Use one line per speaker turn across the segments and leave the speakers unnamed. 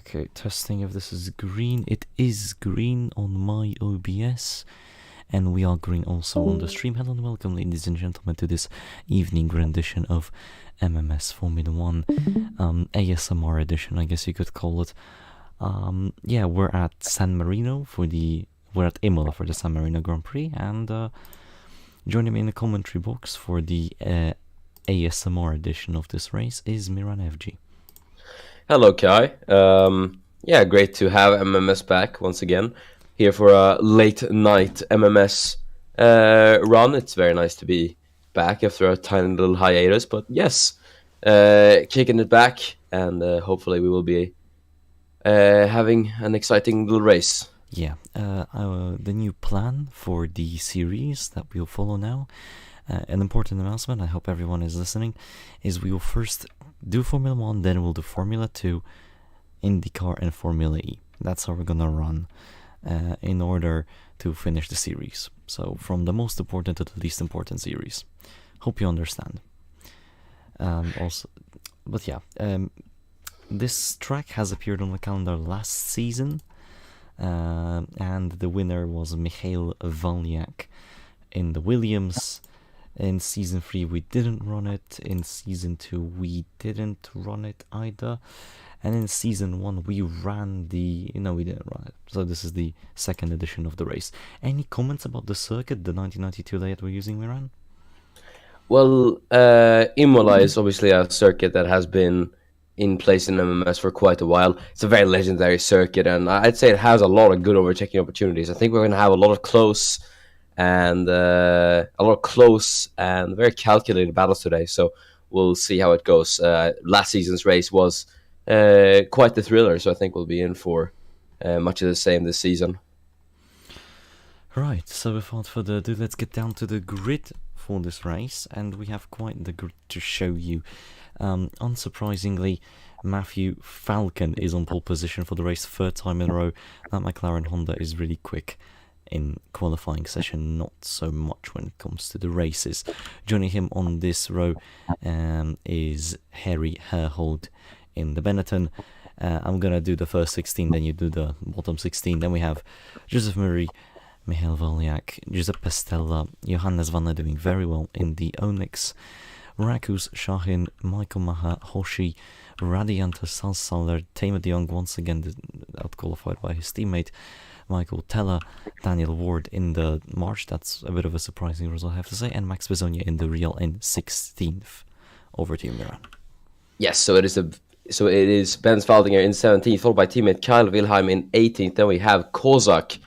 Okay, testing if this is green. It is green on my OBS, and we are green also on the stream. Hello and welcome, ladies and gentlemen, to this evening rendition of MMS Formula 1, ASMR edition, I guess you could call it. Yeah, we're at San Marino we're at Imola for the San Marino Grand Prix, and joining me in the commentary box for the ASMR edition of this race is Miran FG.
Hello, Kai. Yeah, great to have MMS back once again here for a late night MMS run. It's very nice to be back after a tiny little hiatus, but yes, kicking it back, and hopefully we will be having an exciting little race.
Yeah, the new plan for the series that we'll follow now, an important announcement, I hope everyone is listening, is we will first do Formula 1, then we'll do Formula 2, IndyCar, and Formula E. That's how we're gonna run in order to finish the series. So from the most important to the least important series. Hope you understand. This track has appeared on the calendar last season, and the winner was Michael Walniak in the Williams. In Season 3 we didn't run it, in Season 2 we didn't run it either, and in Season 1 we ran we didn't run it. So this is the second edition of the race. Any comments about the circuit, the 1992 layout we're using, Miran?
Well, Imola is obviously a circuit that has been in place in MMS for quite a while. It's a very legendary circuit, and I'd say it has a lot of good overtaking opportunities. I think we're going to have a lot of close and very calculated battles today, so we'll see how it goes. Last season's race was quite the thriller, so I think we'll be in for much of the same this season.
Right, so without further ado, let's get down to the grid for this race, and we have quite the grid to show you. Unsurprisingly, Matthew Falcon is on pole position for the race, third time in a row. That McLaren Honda is really quick in qualifying session, not so much when it comes to the races. Joining him on this row is Harry Herhold in the Benetton. I'm gonna do the first 16, then you do the bottom 16. Then we have Joseph Murray, Michael Walniak, Giuseppe Stella, Johannes Vanna doing very well in the Onyx, Rakus Shahin, Michael Maha, Hoshi, Radianta Salsaler, Tamer de Jong once again outqualified by his teammate Michael Teller, Daniel Ward in the March, that's a bit of a surprising result I have to say, and Max Bezonia in the Real in 16th. Over to you, Miran.
Yes, so it is Ben Svaldinger in 17th, followed by teammate Kyle Wilhelm in 18th. Then we have Kozak,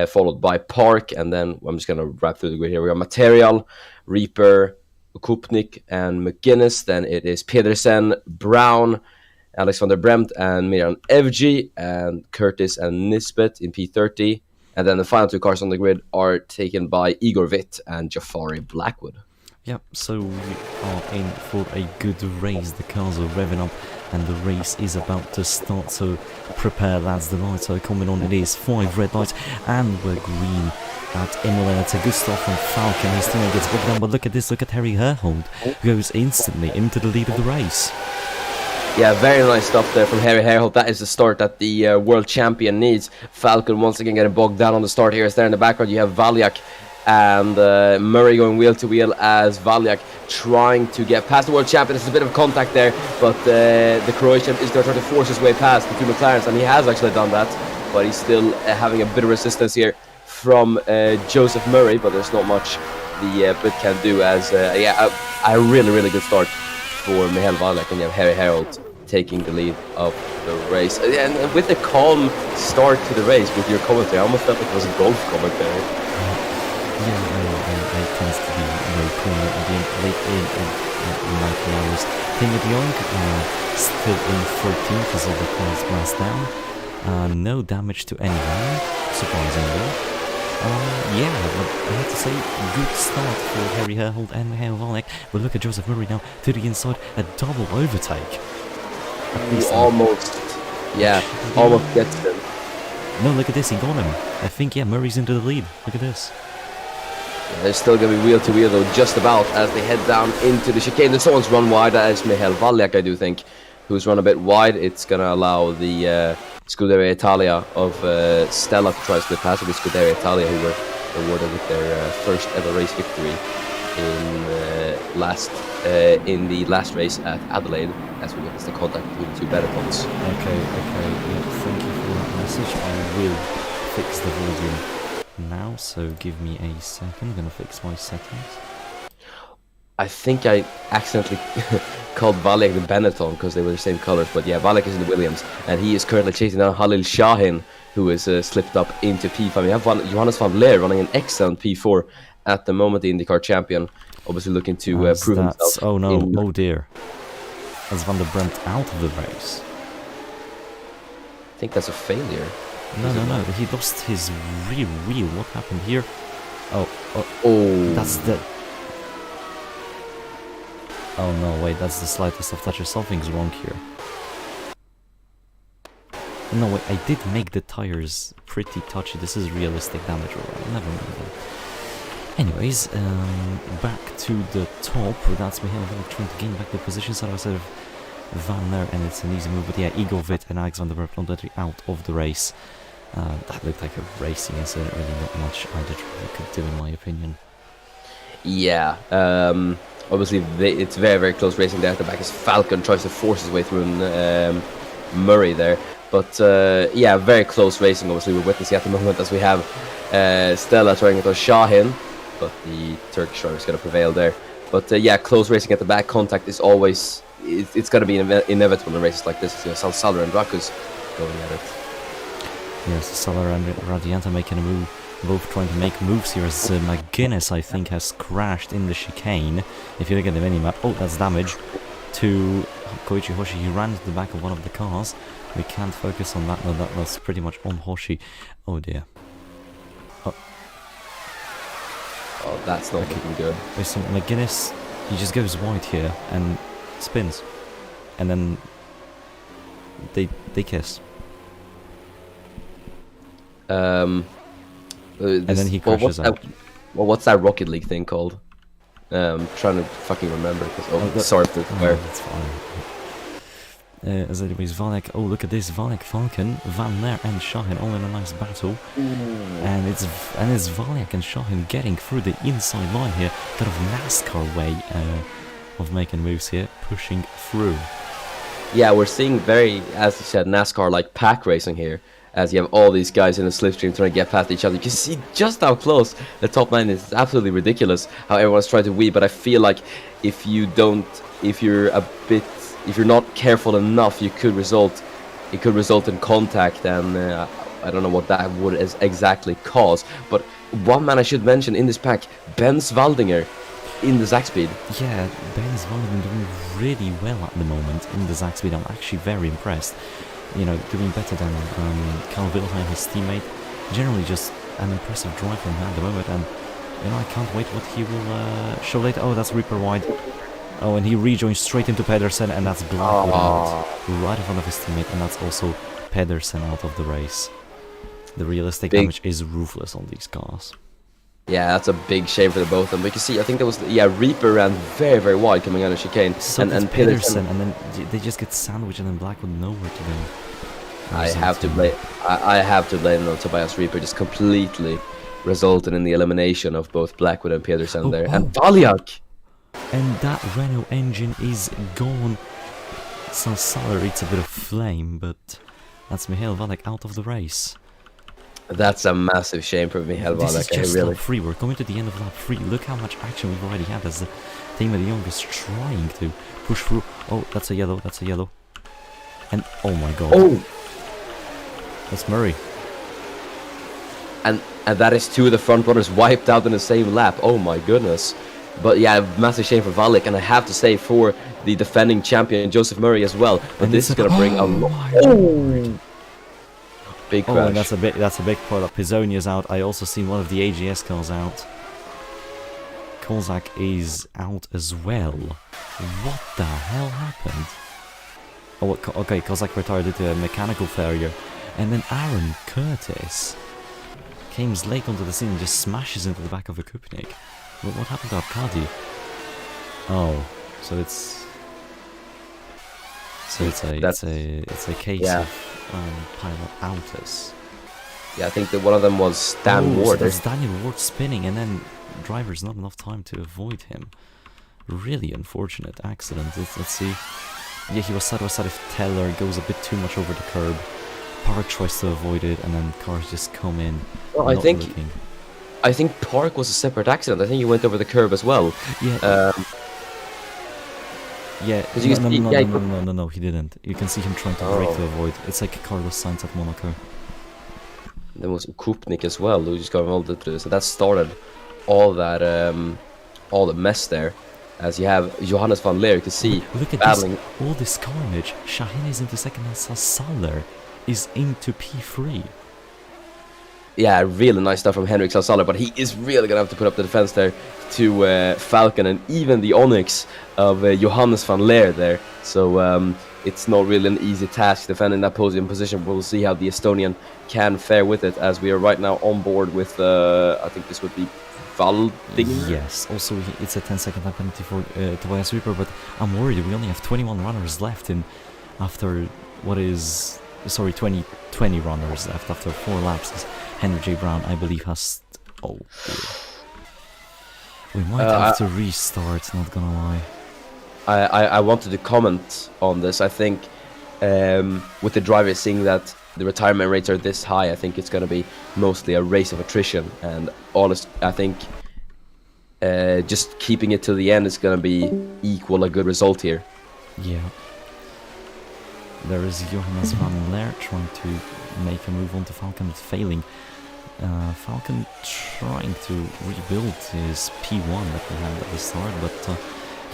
followed by Park, and then I'm just going to wrap through the grid here. We got Material, Reaper, Kupnik, and McGuinness. Then it is Pedersen, Brown, Alex van der Bremt, and Miran Evgi, and Curtis and Nisbet in P30. And then the final two cars on the grid are taken by Igor Witt and Jafari Blackwood.
Yep, so we are in for a good race. The cars are revving up and the race is about to start, so prepare, lads. The lights are coming on. It is 5 red lights and we're green at Imola. It's a good start from Falcon. His teammate gets bogged down, but look at this. Look at Harry Herhold, who goes instantly into the lead of the race.
Yeah, very nice stuff there from Harry Herhold. That is the start that the world champion needs. Falcon once again getting bogged down on the start here. Is there in the background you have Walniak and Murray going wheel to wheel as Walniak trying to get past the world champion. There's a bit of contact there, but the Croatian is going to try to force his way past the two McLarens, and he has actually done that, but he's still having a bit of resistance here from Joseph Murray, but there's not much the Brit can do as a really good start for Michael Walniak, and you have Harry Herhold taking the lead of the race. And with the calm start to the race with your commentary, I almost felt like it was a golf commentary.
Yeah, I tends to be very cool at the late in my hours. Tamer de Jong still in 14th as all the cars blast down. No damage to anyone, surprisingly. I have to say, good start for Harry Herhold and Michael Walniak. But look at Joseph Murray now to the inside, a double overtake.
Almost gets him.
No, look at this, he got him. I think, Murray's into the lead. Look at this.
They're still going to be wheel to wheel though, just about, as they head down into the chicane. And someone's run wide, as Michael Walniak, I do think. who's run a bit wide. It's going to allow the Scuderia Italia of Stella to try to split past the Scuderia Italia, who were awarded with their first ever race victory in the last race at Adelaide, as we witnessed the contact between the two Benettons.
Okay, yeah, thank you for that message. I will fix the volume now, so give me a second. I'm gonna fix my settings.
I think I accidentally called Valiak the Benetton because they were the same colours, but yeah, Valiak is in the Williams, and he is currently chasing down Halil Shahin, who is slipped up into P5. We have Johannes van Leer running an excellent P4 at the moment, the IndyCar champion, obviously looking to prove himself.
Oh no, oh dear. As Van der Bremt out of the race.
I think that's a failure.
No, he lost his rear wheel. What happened here? Oh, that's the... Oh no, wait, that's the slightest of touches. Something's wrong here. No, wait, I did make the tires pretty touchy. This is realistic damage, alright. Never mind that. Anyways, back to the top. That's Mihail Velik trying to gain back the position side of Van Leer, and it's an easy move. But yeah, Igor Witt and Alex van der Bremt out of the race. That looked like a racing incident, really not much either driver could do, in my opinion.
Yeah, obviously it's very, very close racing there at the back as Falcon tries to force his way through Murray there. But yeah, very close racing, obviously we're witnessing at the moment as we have Stella trying to go Shahin, but the Turkish driver is going to prevail there. But yeah, close racing at the back, contact is always, it's going to be inevitable in races like this. You know, Salar and Rakus going at it.
Yes, Salar and Radianta making a move, both trying to make moves here as McGuinness, I think, has crashed in the chicane. If you look at the mini-map, oh, that's damage to Koichi Hoshi. He ran into the back of one of the cars. We can't focus on that, no, that was pretty much on Hoshi. Oh dear.
Oh, that's not looking good.
So McGuinness, he just goes wide here and spins. And then they kiss. And then he crashes out.
Well, what's that Rocket League thing called? Trying to fucking remember. Sorry for the swear.
That's fine. As anyways, Valek, oh look at this, Valek, Falcon, Van Leer and Shahin all in a nice battle. And it's Valek and Shahin getting through the inside line here, kind of NASCAR way of making moves here, pushing through.
Yeah, we're seeing very, as you said, NASCAR-like pack racing here, as you have all these guys in the slipstream trying to get past each other. You can see just how close the top line is. It's absolutely ridiculous how everyone's trying to weave, but I feel like if you're not careful enough, it could result in contact, and I don't know what that would exactly cause. But one man I should mention in this pack, Ben Svaldinger in the Zakspeed.
Yeah, Ben Svaldinger doing really well at the moment in the Zakspeed. I'm actually very impressed. You know, doing better than Carl Wilhelm, his teammate. Generally just an impressive drive from him at the moment, and you know, I can't wait what he will show later. Oh, that's Reaper wide. Oh, and he rejoins straight into Pedersen, and that's Blackwood out right in front of his teammate, and that's also Pedersen out of the race. The realistic damage is ruthless on these cars.
Yeah, that's a big shame for the both of them. But you can see, I think there was, Reaper ran very, very wide coming out of chicane.
So and Pedersen, and then they just get sandwiched, and then Blackwood nowhere to go.
I have to blame Tobias Reaper, just completely resulted in the elimination of both Blackwood and Pedersen there. And Valiak!
And that Renault engine is gone. So Salar eats a bit of flame, but that's Mihail Valek out of the race.
That's a massive shame for Mihail Valek.
This is just lap 3. We're coming to the end of lap 3. Look how much action we've already had as the team of the Young is trying to push through. Oh, that's a yellow. That's a yellow. And oh my god.
Oh,
that's Murray.
And that is two of the front runners wiped out in the same lap. Oh my goodness. But yeah, massive shame for Valek, and I have to say for the defending champion Joseph Murray as well. But
and
this is going to bring a big crash.
Oh, and that's a big pile up. Pisonia's out. I also seen one of the AGS cars out. Kozak is out as well. What the hell happened? Oh, okay, Kozak retired due to a mechanical failure, and then Aaron Curtis came late onto the scene and just smashes into the back of a Kupnik. What happened to Arkady? Oh, so it's... So it's a case
yeah.
of pilot outages.
Yeah, I think that one of them was Dan
So
Ward.
that's Daniel Ward spinning, and then driver's not enough time to avoid him. Really unfortunate accident. Let's see. Yeah, he was side by side if Teller goes a bit too much over the curb. Park tries to avoid it, and then cars just come in.
Well,
not looking.
I think Park was a separate accident. I think he went over the curb as well.
Yeah. Yeah,
Because you can see,
no, he didn't. You can see him trying to brake to avoid. It's like Carlos Sainz at Monaco.
there was Kupnik as well, who just got involved into this. So that started all the mess there. As you have Johannes van Leer, you can see
look at
battling.
this, all this carnage. Shaheen is into second and Saller is into P3.
Yeah, really nice stuff from Henrik Salsala, but he is really gonna have to put up the defense there to Falcon and even the Onyx of Johannes van Leer there. So it's not really an easy task defending that podium position. We'll see how the Estonian can fare with it, as we are right now on board with I think this would be Valdinger.
Yes, also it's a 10-second lap penalty for Tobias Rieper, but I'm worried we only have 21 runners left after 20 runners left after 4 laps. Henry J. Brown, I believe, has... Oh, dear. We might have to restart, not gonna lie.
I wanted to comment on this. I think with the drivers seeing that the retirement rates are this high, I think it's going to be mostly a race of attrition. And I think just keeping it till the end is going to be equal a good result here.
Yeah. There is Johannes van Leer trying to make a move onto Falcon, but failing. Falcon trying to rebuild his P1 that we had at the start, but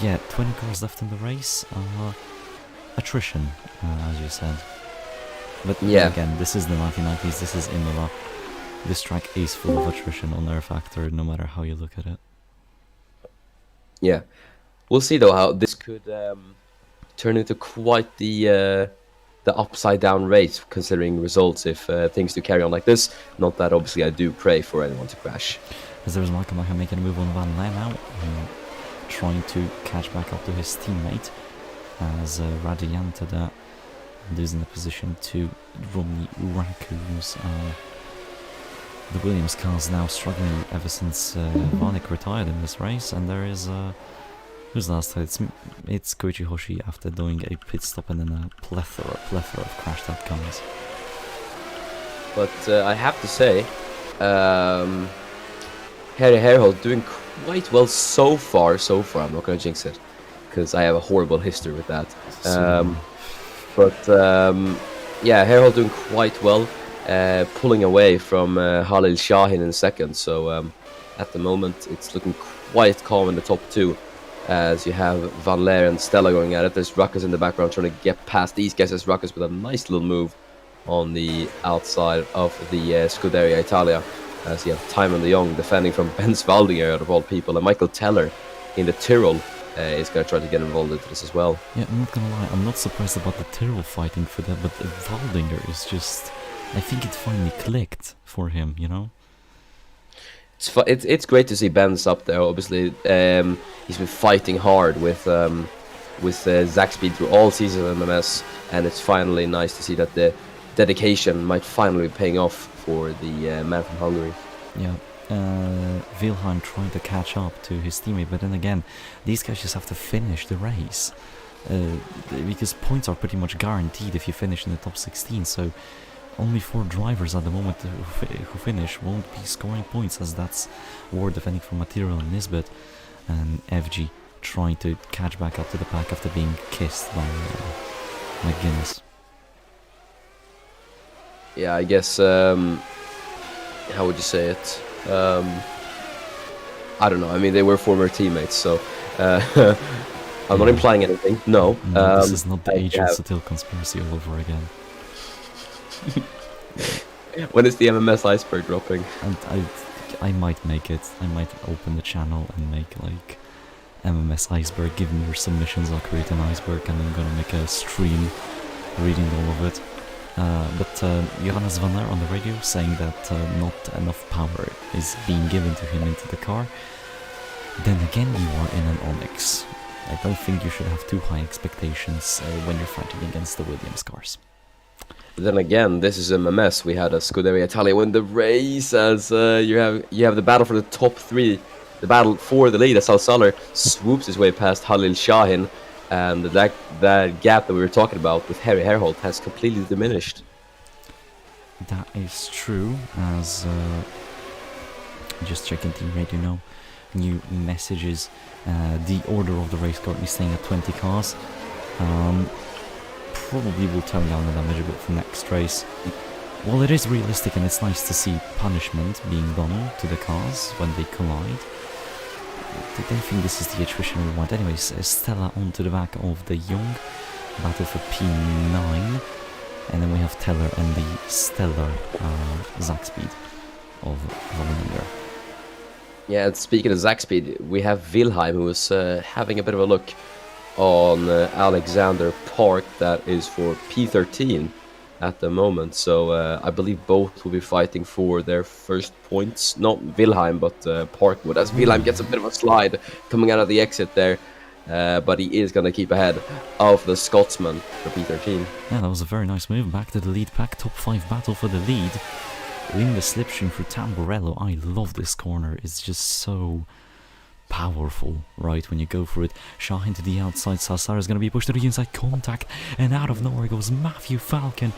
yeah, 20 cars left in the race. Attrition, as you said. But yeah, again, this is the 1990s, this is Imola. This track is full of attrition on their factor, no matter how you look at it.
Yeah. We'll see, though, how this could turn into quite the upside down race, considering results, if things do carry on like this. Not that obviously I do pray for anyone to crash.
As there's Michael Macher making a move on Van Leer now, trying to catch back up to his teammate, as Radyantada losing the position to Romney Raku's. The Williams car's now struggling ever since Vanek retired in this race, and there is who's last? It's Koichi Hoshi after doing a pit stop and then a plethora of crashed out cars.
But I have to say, Harry Herhold doing quite well so far. I'm not going to jinx it, because I have a horrible history with that. Yeah, Herhold doing quite well, pulling away from Halil Shahin in second. So at the moment, it's looking quite calm in the top 2. As you have Van Leer and Stella going at it. There's Ruckus in the background trying to get past these guys. There's Ruckus with a nice little move on the outside of the Scuderia Italia. As you have Tymon de Jong defending from Benz Valdinger out of all people. And Michael Teller in the Tyrrell is going to try to get involved into this as well.
Yeah, I'm not going to lie. I'm not surprised about the Tyrrell fighting for that. But Valdinger is just... I think it finally clicked for him, you know?
It's great to see Benz up there. Obviously, he's been fighting hard with Zach Speed through all season of MMS, and it's finally nice to see that the dedication might finally be paying off for the man from Hungary.
Yeah, Wilhelm trying to catch up to his teammate, but then again, these guys just have to finish the race because points are pretty much guaranteed if you finish in the top 16. So. Only 4 drivers at the moment who finish won't be scoring points, as that's Ward defending for Material and Nisbet, and FG trying to catch back up to the pack after being kissed by McGuinness.
Yeah, I guess, how would you say it? I don't know, I mean, they were former teammates, so I'm not implying anything, no.
This is not the Agent Sutil conspiracy all over again.
When is the MMS iceberg dropping?
And I might make it. I might open the channel and make like MMS iceberg. Give me your submissions. I'll create an iceberg and I'm gonna make a stream reading all of it. But Johannes van Leer on the radio saying that not enough power is being given to him into the car. Then again, you are in an Onyx. I don't think you should have too high expectations when you're fighting against the Williams cars.
Then again, this is MMS. We had a Scuderia Italia win the race, as you have the battle for the top 3, the battle for the lead. As Salsaler swoops his way past Halil Shahin, and that gap that we were talking about with Harry Herholt has completely diminished.
That is true, as just checking Team Radio now, new messages. The order of the race currently staying at 20 cars. Probably will tone down the damage a bit for next race. While it is realistic and it's nice to see punishment being done to the cars when they collide, I don't think this is the attrition we want. Anyways, Stella onto the back of the Young, battle for P9, and then we have Teller and the stellar Zach Speed of Vollinger.
Yeah, and speaking of Zach Speed, we have Wilhelm, who is having a bit of a look on Alexander Park. That is for P13 at the moment. So I believe both will be fighting for their first points. Not Wilhelm, but Parkwood, as Wilhelm gets a bit of a slide coming out of the exit there. But he is going to keep ahead of the Scotsman for P13.
Yeah, that was a very nice move. Back to the lead pack. Top 5 battle for the lead. In the slipstream through Tamburello. I love this corner. It's just so powerful, right, when you go for it. Shahin to the outside. Salsara is going to be pushed to the inside. Contact. And out of nowhere goes Matthew Falcon.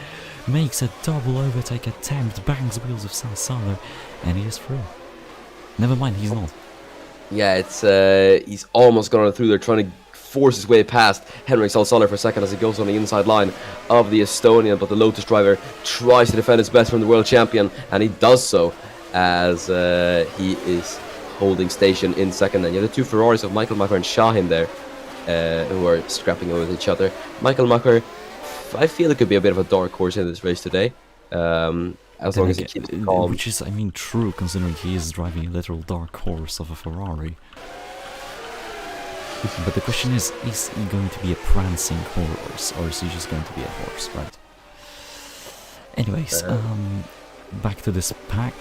Makes a double overtake attempt. Bangs wheels of Salsara. And he is through. Never mind, he's not.
Yeah, it's he's almost gone through there, trying to force his way past Henrik Salsaler for a second as he goes on the inside line of the Estonian, but the Lotus driver tries to defend his best from the world champion, and he does so as he is holding station in second. And you have the 2 Ferraris of Michael Macher and Shahin there, who are scrapping with each other. Michael Macher, I feel it could be a bit of a dark horse in this race today. As long as he keeps calm.
Which is, I mean, true, considering he is driving a literal dark horse of a Ferrari. But the question is he going to be a prancing horse, or is he just going to be a horse, right? Anyways, back to this pack.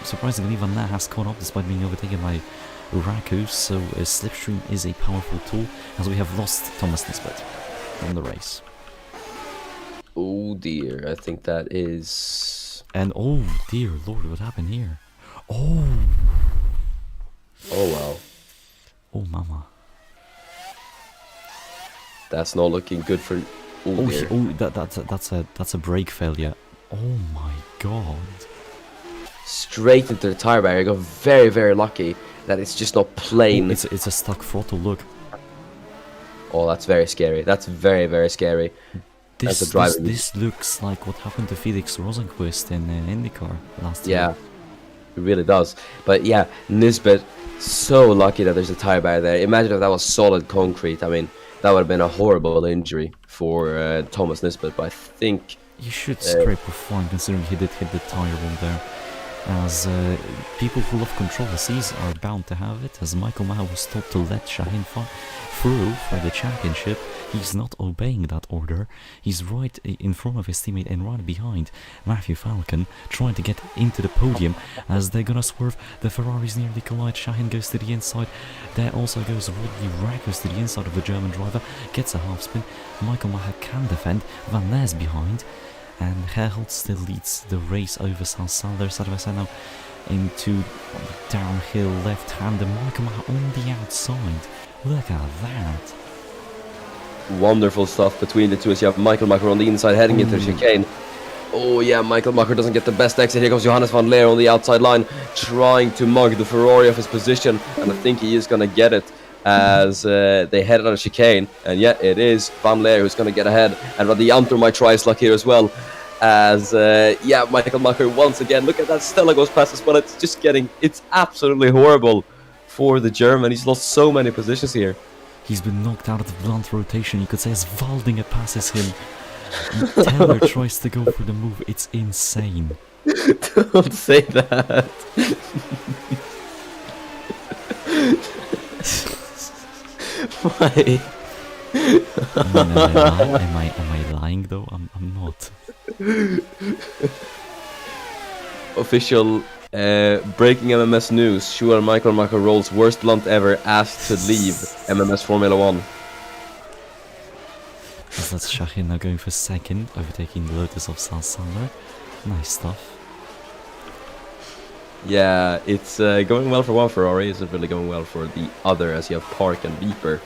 Surprisingly, Van Laar has caught up despite being overtaken by Raku, so slipstream is a powerful tool, as we have lost Thomas Nisbet from the race.
Oh dear, I think that is...
And oh dear lord, what happened here? Oh!
Oh wow.
Oh mama.
That's not looking good for...
Oh, that's a brake failure. Oh my god.
Straight into the tire barrier. Got very, very lucky that it's just not plain.
Oh, it's a stuck throttle, look.
Oh, that's very scary. That's very, very scary.
This looks like what happened to Felix Rosenqvist in IndyCar last year.
Yeah, it really does. But yeah, Nisbet, so lucky that there's a tire barrier there. Imagine if that was solid concrete. I mean, that would have been a horrible injury for Thomas Nisbet, but I think...
You should scrape a fine, considering he did hit the tire wall there. As people who love controversies are bound to have it, as Michael Maher was told to let Shahin through for the championship. He's not obeying that order. He's right in front of his teammate and right behind Matthew Falcon, trying to get into the podium as they're gonna swerve. The Ferraris nearly collide. Shahin goes to the inside. There also goes Rodney Rackers to the inside of the German driver, gets a half spin. Michael Maher can defend. Van Laar's behind. And Herholt still leads the race over Salsander. Sarvesano into downhill left-hand, and Michael Maher on the outside. Look at that.
Wonderful stuff between the two as you have Michael Macher on the inside heading into the chicane. Oh yeah, Michael Macher doesn't get the best exit. Here comes Johannes van Leer on the outside line, trying to mug the Ferrari off his position, and I think he is going to get it as they head on a chicane. And yeah, it is Van Leer who's going to get ahead, and Radianto might try his luck here as well. As yeah, Michael Macher once again, look at that, Stella goes past as well. It's just it's absolutely horrible for the German. He's lost so many positions here.
He's been knocked out of the blunt rotation, you could say, as Waldinger passes him. Taylor tries to go for the move. It's insane.
Don't say that. Why?
Am I lying though? I'm not.
Official Breaking MMS news: Michael Rolls worst blunt ever asked to leave MMS Formula 1.
As that's Shahin now going for second, overtaking the Lotus of Salsano. Nice stuff.
Yeah, it's going well for one Ferrari. Isn't really going well for the other, as you have Park and Beeper,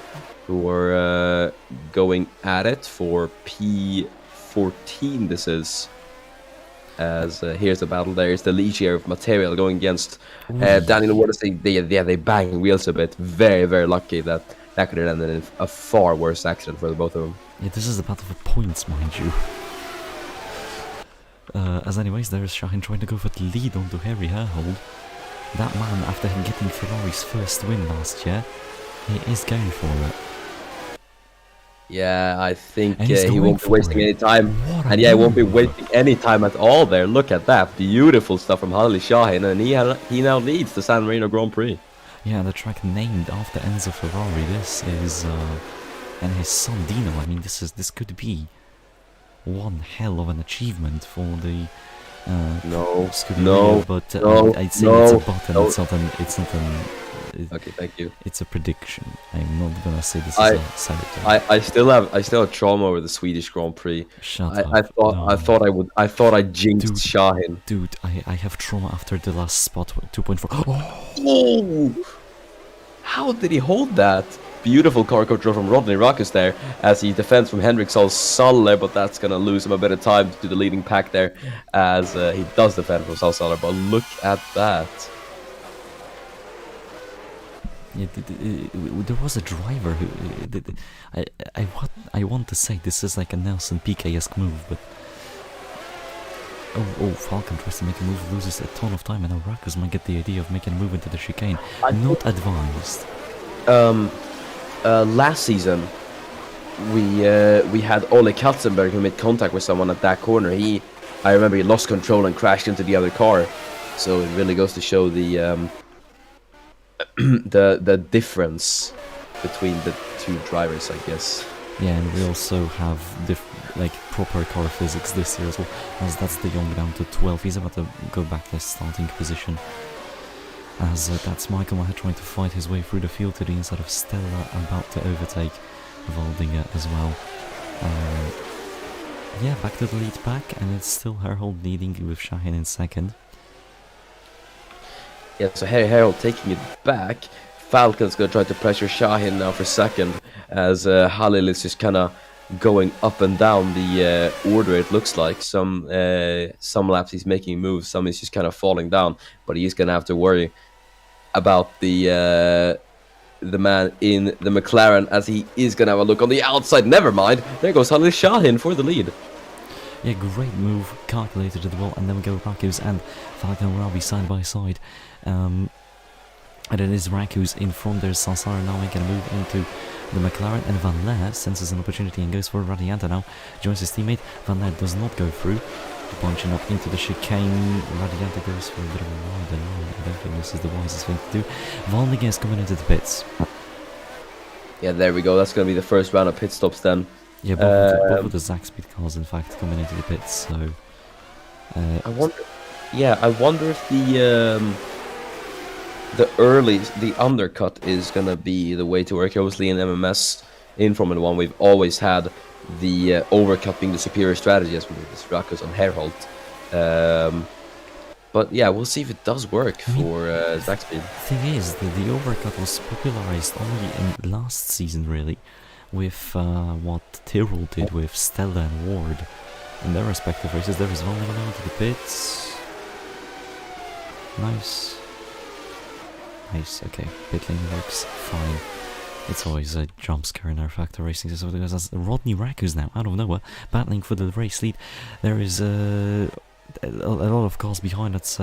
who are going at it for P14. This is. As here's the battle. There's the Legier of Material going against Daniel Waters. They bang wheels a bit. Very, very lucky that could have ended in a far worse accident for the both of them.
Yeah, this is a battle for points, mind you. As anyways, there's Shahin trying to go for the lead onto Harry Herhold. That man, after him getting Ferrari's first win last year, he is going for it.
Yeah, I think he won't be wasting any time. And he won't be wasting any time at all there. Look at that. Beautiful stuff from Halil Shahin. And he now leads the San Marino Grand Prix.
Yeah, the track named after Enzo Ferrari. This is... and his son Dino. I mean, this could be one hell of an achievement for the...
no,
but
no,
I'd say
no,
it's a button.
no.
It's not an...
Okay, thank you.
It's a prediction. I'm not gonna say this is a sabotage.
I still have trauma over the Swedish Grand Prix.
Shut up.
I thought I jinxed Shahin.
Dude, I have trauma after the last spot 2.4.
Oh! How did he hold that? Beautiful car control from Rodney Rackus there as he defends from Henrik Saul-Saller, but that's gonna lose him a bit of time to the leading pack there as he does defend from Saul-Saller. But look at that.
Yeah, there was a driver who... I want to say this is like a Nelson Piquet-esque move, but... Oh, Falcon tries to make a move, loses a ton of time, and now Rackus might get the idea of making a move into the chicane. Not advised.
Last season, we had Ole Katzenberg who made contact with someone at that corner. I remember he lost control and crashed into the other car. So it really goes to show the the difference between the two drivers, I guess.
Yeah, and we also have proper car physics this year as well, as that's De Jong down to 12. He's about to go back to his starting position. As that's Michael Maher trying to fight his way through the field to the inside of Stella, about to overtake Waldinger as well. Yeah, back to the lead pack, and it's still Herhold leading with Shahin in second.
Yeah, so Harry Herhold taking it back. Falcon's going to try to pressure Shahin now for second, as Halil is just kind of going up and down the order, it looks like. Some laps he's making moves, some he's just kind of falling down, but he's going to have to worry about the man in the McLaren, as he is going to have a look on the outside. Never mind, there goes Halil Shahin for the lead.
Yeah, great move, calculated at the wall, and then we go Rackus and Falcon Rabi side by side. And it is Rackus in front. There's Sansara now making a move into the McLaren, and Van Laer senses an opportunity and goes for Radianta now. Joins his teammate. Van Laer does not go through. Punching up into the chicane. Radianta goes for a bit of a ride, and I don't think this is the wisest thing to do. Waldinger is coming into the pits.
Yeah, there we go. That's going to be the first round of pit stops then.
Yeah, both of the Zach Speed cars, in fact, coming into the pits. So,
I wonder if the undercut is gonna be the way to work. Obviously, in MMS, in Formula 1, we've always had the overcut being the superior strategy, as we did with Rackus and Herhold. But yeah, we'll see if it does work for Zach Speed.
The thing is, the overcut was popularized only in last season, really, with what Tyrrell did with Stella and Ward in their respective races. There is Waldinger now to the pits. Nice, okay, pit lane works fine. It's always a jump scare in our factor racing. So there's Rodney Rackus now, out of nowhere, battling for the race lead. There is a lot of cars behind. That's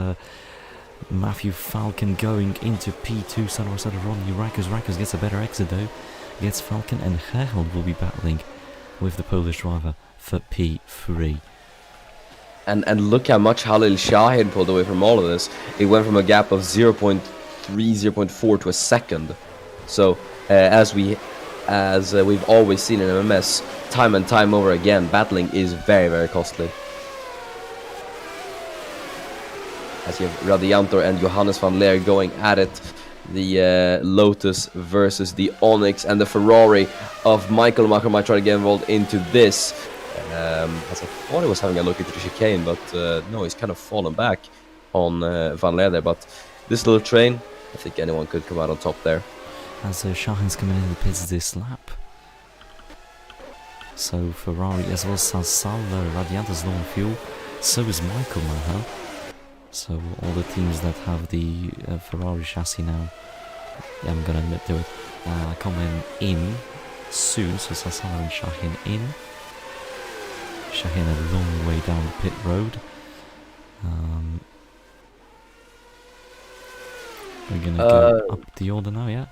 Matthew Falcon going into P2, side by side of Rodney Rackus. Rackus gets a better exit though, gets Falcon, and Herhold will be battling with the Polish driver for P3.
And look how much Halil Shahin pulled away from all of this. It went from a gap of 0.3, 0.4 to a second. So as we've always seen in MMS, time and time over again, battling is very, very costly. as you have Radiantor and Johannes van Leer going at it. The Lotus versus the Onyx, and the Ferrari of Michael Macher might try to get involved into this. As I thought he was having a look into the chicane, but no, he's kind of fallen back on Van Leer there. But this little train, I think anyone could come out on top there.
As Shahin's coming in the pits this lap. So Ferrari as well as Salsal, Radiantor's low on fuel. So is Michael Maher. So all the teams that have the Ferrari chassis now, yeah, I'm gonna admit to it, coming in soon. So Salsal and Shahin in. Shahin a long way down the pit road. We're gonna go up the order now, yeah?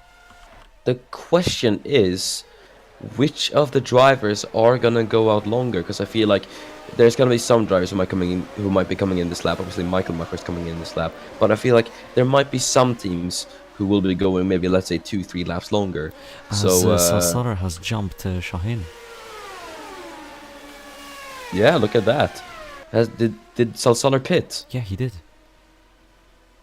The question is, which of the drivers are gonna go out longer? Because I feel like there's gonna be some drivers who might be coming in this lap. Obviously, Michael Macher is coming in this lap, but I feel like there might be some teams who will be going maybe, let's say, 2-3 laps longer.
As
so
Salsar has jumped Shahin.
Yeah, look at that. Did Salsalar pit?
Yeah, he did.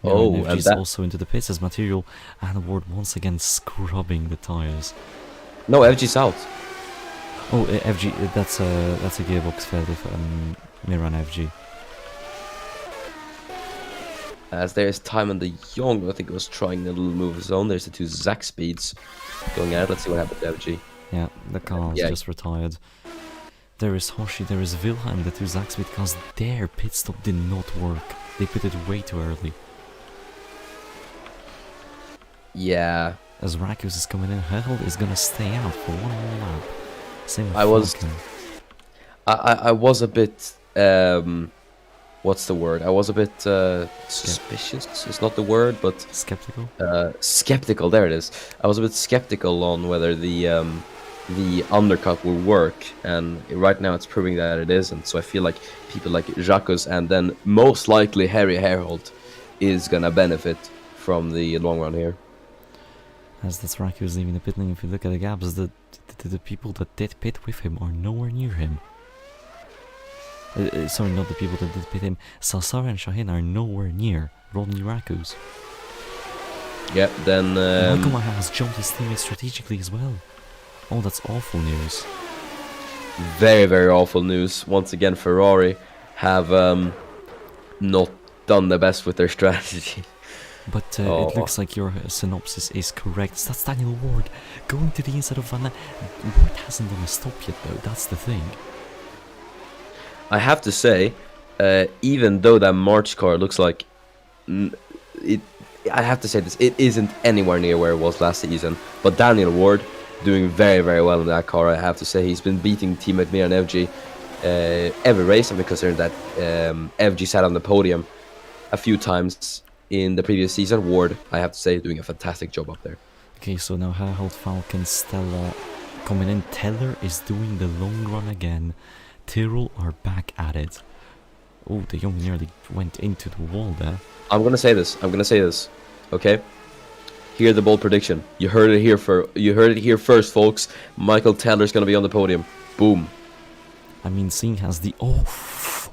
Oh,
and
and
FG's
that
also into the pits as Material and Ward once again scrubbing the tires.
no, FG's out.
Oh, FG, that's a gearbox failed of Mira and FG.
As there's Timon de Jong, I think was trying a little move of his own. There's the two Zack speeds going at it. Let's see what happened to FG.
Yeah, the car's just retired. There is Hoshi, there is Wilhelm, the two Zack speed cars. Their pit stop did not work. They put it way too early.
Yeah.
As Rakus is coming in, Herald is gonna stay out for one more lap. Same with Falcon.
I was a bit what's the word? I was a bit suspicious. It's not the word, but
skeptical.
Skeptical. There it is. I was a bit skeptical on whether the undercut will work, and right now it's proving that it isn't. So I feel like people like Jacques and then most likely Harry Herhold is gonna benefit from the long run here.
As that's Rakus leaving the pit lane, if you look at the gaps, the people that did pit with him are nowhere near him. Sorry, not the people that did pit him. Salsara and Shahin are nowhere near Rodney Rakus.
Yeah, then
Michael Maher has jumped his teammate strategically as well. Oh, that's awful news.
Very, very awful news. Once again, Ferrari have not done the best with their strategy.
But it looks like your synopsis is correct. That's Daniel Ward going to the inside of Van. Ward hasn't done a stop yet, though. That's the thing.
I have to say, even though that March car looks like it, I have to say this, it isn't anywhere near where it was last season. But Daniel Ward doing very, very well in that car. I have to say, he's been beating teammate Mira and FG every race. I'm concerned that FG sat on the podium a few times in the previous season. Ward, I have to say, doing a fantastic job up there.
Okay, so now Herald, Falcon, Stella coming in. Teller is doing the long run again. Tyrrell are back at it. Oh, De Jong nearly went into the wall there.
I'm gonna say this. Okay. Hear the bold prediction. You heard it here first, folks. Michael Teller's gonna be on the podium. Boom.
I mean, seeing as the oh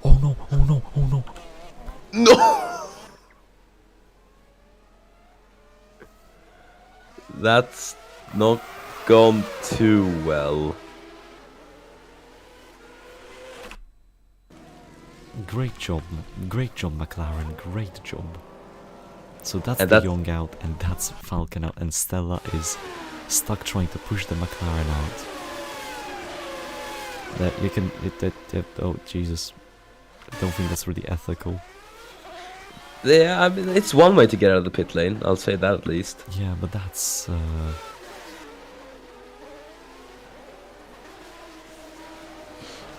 no.
No. That's not gone too well.
Great job, McLaren, great job. So that's
and
De Jong out, and that's Falcon out, and Stella is stuck trying to push the McLaren out. That you can, oh Jesus, I don't think that's really ethical.
Yeah, I mean, it's one way to get out of the pit lane, I'll say that at least.
Yeah, but that's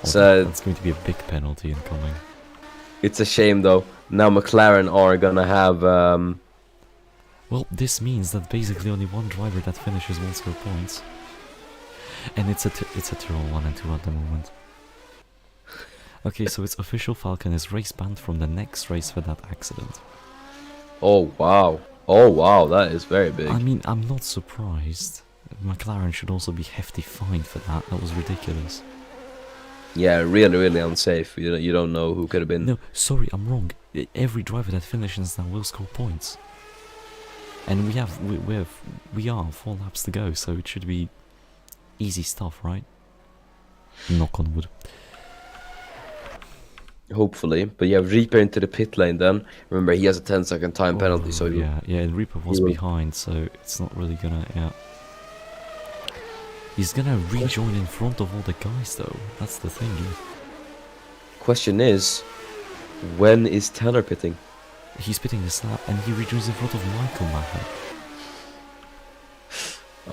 so
that's going to be a big penalty incoming.
It's a shame though. Now McLaren are gonna have
well, this means that basically only one driver that finishes will score points. And it's a Tyrrell 1 and 2 at the moment. Okay, so it's official, Falcon is race banned from the next race for that accident.
Oh wow, that is very big.
I mean, I'm not surprised. McLaren should also be hefty fined for that. That was ridiculous.
Yeah, really, really unsafe. You don't know who could have been.
No, sorry, I'm wrong. Every driver that finishes now will score points. And we are 4 laps to go, so it should be easy stuff, right? Knock on wood.
Hopefully, but you have Reaper into the pit lane. Then remember, he has a 10-second time penalty, so
yeah, and Reaper was
will-
behind, so it's not really gonna. Yeah, he's gonna rejoin in front of all the guys, though. That's the thing.
question is, when is Teller pitting?
He's pitting this lap, and he rejoins in front of Michael Maher.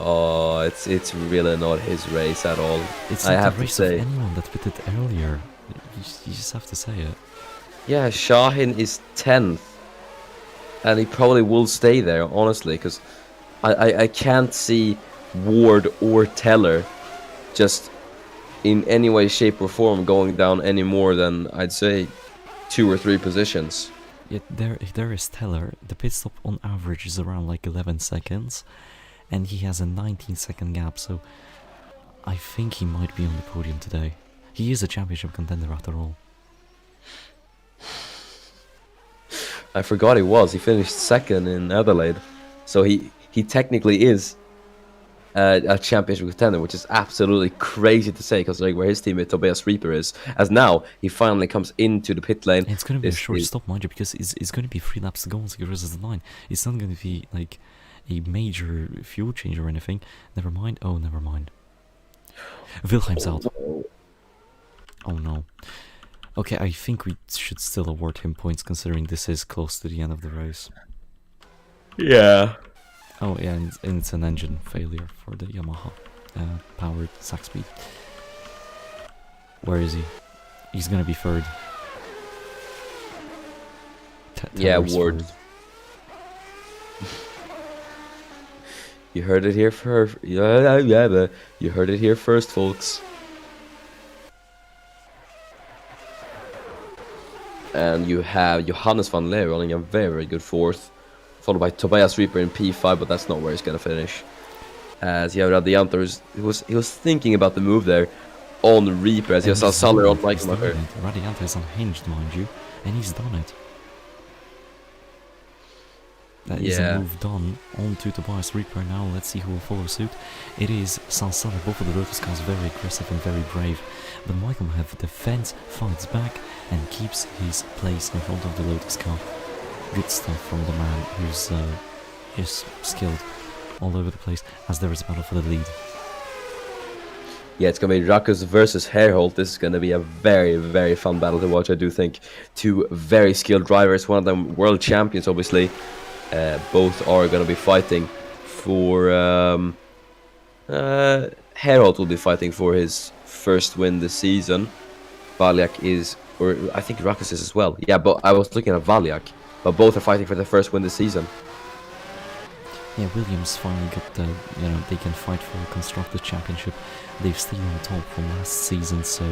Oh, it's really not his race at all.
It's
I
not
have
the
to
race
say.
of anyone that pitted earlier. You just have to say it.
Yeah, Shahin is 10th, and he probably will stay there, honestly, because I can't see Ward or Teller just in any way, shape, or form going down any more than, I'd say, 2 or 3 positions.
Yet there is Teller. The pit stop on average is around like 11 seconds, and he has a 19-second gap. So I think he might be on the podium today. He is a championship contender after all.
I forgot he was. He finished 2nd in Adelaide, so he technically is a championship contender, which is absolutely crazy to say, because like where his teammate Tobias Reaper is, as now he finally comes into the pit lane.
And it's going to be a short stop, mind you, because it's going to be 3 laps to go once he crosses the line. It's not going to be like a major fuel change or anything. Never mind. Oh, never mind. Wilhelm's out. Oh no. Okay, I think we should still award him points considering this is close to the end of the race.
Yeah.
Oh yeah, and it's an engine failure for the Yamaha powered Saxby. Where is he? He's gonna be 3rd.
Yeah, Ward. You heard it here first. Yeah, you heard it here first, folks. And you have Johannes van Leer running a very, very good 4th, followed by Tobias Reaper in P5, but that's not where he's gonna finish. As you have Radianto, he was thinking about the move there on Reaper, as you saw Saller on Michael Maher.
Radianto is unhinged, mind you, and he's done it. That is a move done onto Tobias Reaper. Now let's see who will follow suit. It is Sansana. Both of the Lotus cars very aggressive and very brave, but Michael Maher defends, fights back, and keeps his place in front of the Lotus car. Good stuff from the man who's is skilled all over the place, as there is a battle for the lead.
Yeah, it's going to be Rakus versus Herholt. This is going to be a very, very fun battle to watch, I do think. 2 very skilled drivers, one of them world champions, obviously. Both are going to be fighting for... Herholt will be fighting for his first win this season. Valiak is... or I think Rakus is as well. Yeah, but I was looking at Valiak. But both are fighting for their first win this season.
Yeah, Williams finally got the, they can fight for a Constructors' Championship. They've stayed on top from last season, so...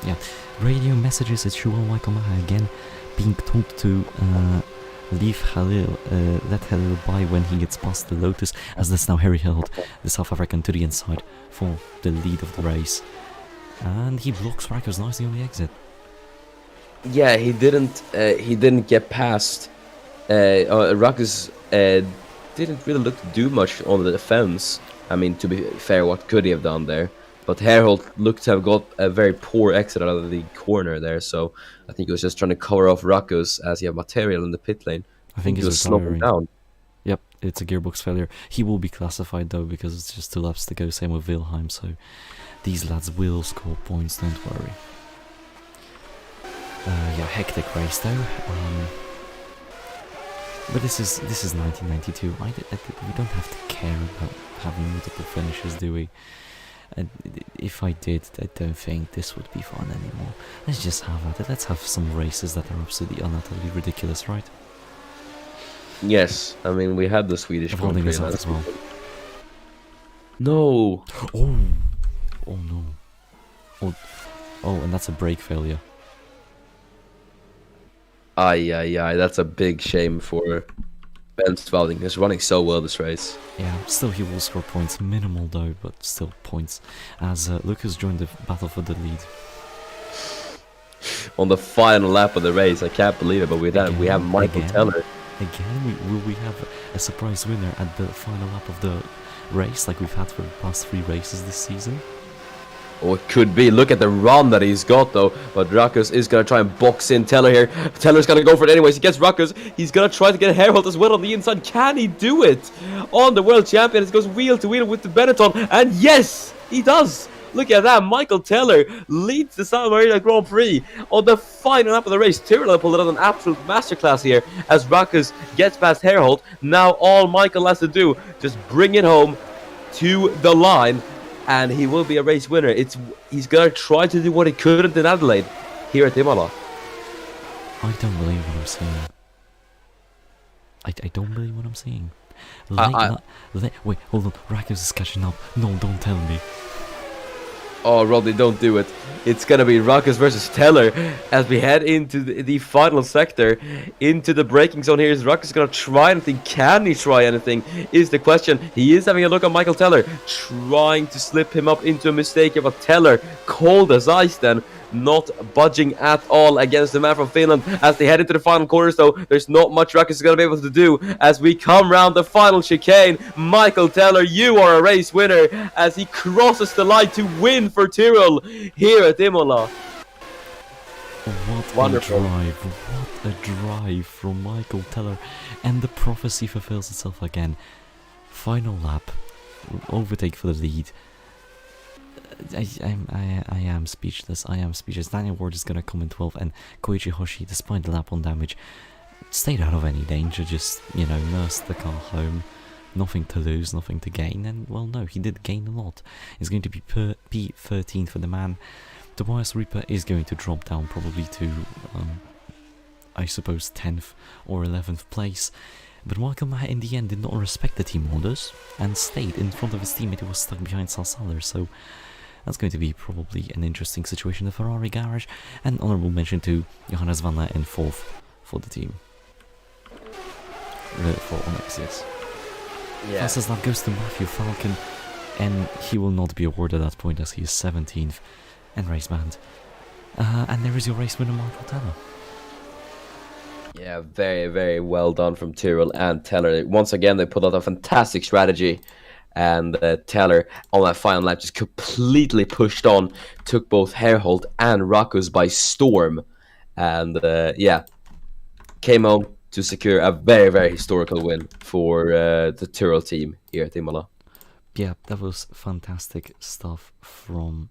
yeah. Radio messages at Shual Michael Maher again, being told to leave Khalil, let Khalil by when he gets past the Lotus, as that's now Harry Hild, the South African, to the inside for the lead of the race. And he blocks Rakus nicely on the exit.
Yeah, he didn't get past. Rakus didn't really look to do much on the defense. I mean, to be fair, what could he have done there? But Herholt looked to have got a very poor exit out of the corner there, so I think he was just trying to cover off Rakus as he had material in the pit lane.
I think
he was
retiring.
slowing down.
Yep, it's a gearbox failure. He will be classified though, because it's just 2 laps to go, same with Wilhelm, so these lads will score points, don't worry. Yeah, hectic race though. But this is 1992. We don't have to care about having multiple finishes, do we? If I did, I don't think this would be fun anymore. Let's just have at it. Let's have some races that are absolutely unutterably ridiculous, right?
Yes, I mean we had the Swedish Grand Prix
is out as well.
No.
Oh no. Oh, and that's a brake failure.
Aye, that's a big shame for Ben Spalding is running so well this race.
Yeah, still he will score points, minimal though, but still points, as Lucas joined the battle for the lead.
On the final lap of the race, I can't believe it, but we have Michael Teller.
Again, will we have a surprise winner at the final lap of the race, like we've had for the past 3 races this season?
Oh, it could be. Look at the run that he's got, though. But Ruckus is going to try and box in Teller here. Teller's going to go for it anyways. He gets Ruckus. He's going to try to get Harold as well on the inside. Can he do it? On the world champion, it goes wheel to wheel with the Benetton. And yes, he does. Look at that. Michael Teller leads the San Marino Grand Prix on the final lap of the race. Tyrrell pulled it on an absolute masterclass here as Ruckus gets past Harold. Now all Michael has to do, just bring it home to the line, and he will be a race winner. He's gonna try to do what he couldn't in Adelaide here at Imola.
I don't believe what I'm seeing. I don't believe what I'm seeing. Wait, hold on. Ruckus is catching up. No, don't tell me.
Oh, Rodney, don't do it. It's going to be Ruckus versus Teller as we head into the final sector, into the braking zone here. Is Ruckus going to try anything? Can he try anything is the question. He is having a look at Michael Teller, trying to slip him up into a mistake of a Teller. Cold as ice then. Not budging at all against the man from Finland as they head into the final corners, though. There's not much Ruckus is going to be able to do as we come round the final chicane. Michael Teller, you are a race winner as he crosses the line to win for Tyrrell here at Imola.
What
Wonderful.
What a drive from Michael Teller, and the prophecy fulfills itself again. Final lap, overtake for the lead. I am speechless. Daniel Ward is gonna come in 12th, and Koichi Hoshi, despite the lap on damage, stayed out of any danger. Just, nursed the car home. Nothing to lose, nothing to gain, and well, no, he did gain a lot. It's going to be P13 for the man. Tobias Reaper is going to drop down probably to, I suppose, 10th or 11th place. But Michael Maher in the end did not respect the team orders and stayed in front of his teammate who was stuck behind Salsaler, so that's going to be probably an interesting situation in the Ferrari garage. And honourable mention to Johannes Vanna in 4th for the team. For Onyx, yes.
Yeah.
Fastest lap goes to Matthew Falcon, and he will not be awarded that point as he is 17th and race banned. And there is your race winner, Michael Teller.
Yeah, very, very well done from Tyrrell and Teller. Once again, they put out a fantastic strategy. And Teller, on that final lap, just completely pushed on, took both Harold and Ruckus by storm. And, came home to secure a very, very historical win for the Tyrrell team here at Imola.
Yeah, that was fantastic stuff from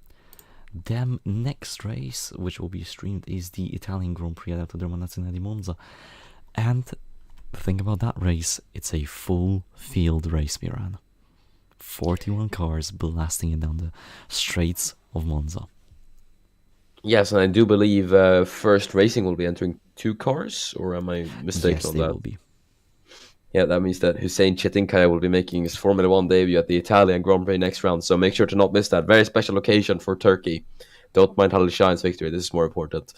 them. Next race, which will be streamed, is the Italian Grand Prix Autodromo Nazionale di Monza. And the thing about that race, it's a full field race, Miran. 41 cars blasting it down the straights of Monza.
Yes, and I do believe First Racing will be entering 2 cars, or am I mistaken
yes,
on
they
that?
will be.
Yeah, that means that Hussein Chetinkaya will be making his Formula 1 debut at the Italian Grand Prix next round, so make sure to not miss that. Very special occasion for Turkey. Don't mind Halil Shahin's victory, this is more important.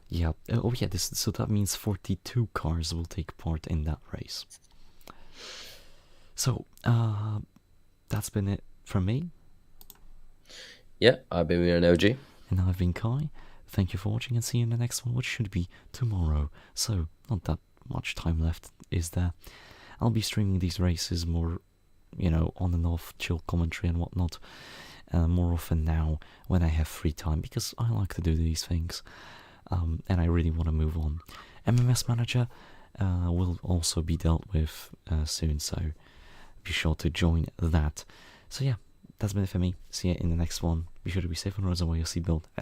Yeah, so that means 42 cars will take part in that race. So, that's been it from me.
Yeah, I've been Miran OG.
And I've been Kai. Thank you for watching, and see you in the next one, which should be tomorrow. So, not that much time left, is there? I'll be streaming these races more, on and off, chill commentary and whatnot, more often now when I have free time, because I like to do these things, and I really want to move on. MMS Manager will also be dealt with soon, so be sure to join that. So yeah, that's been it for me. See you in the next one. Be sure to be safe on roads and wear your seatbelt, and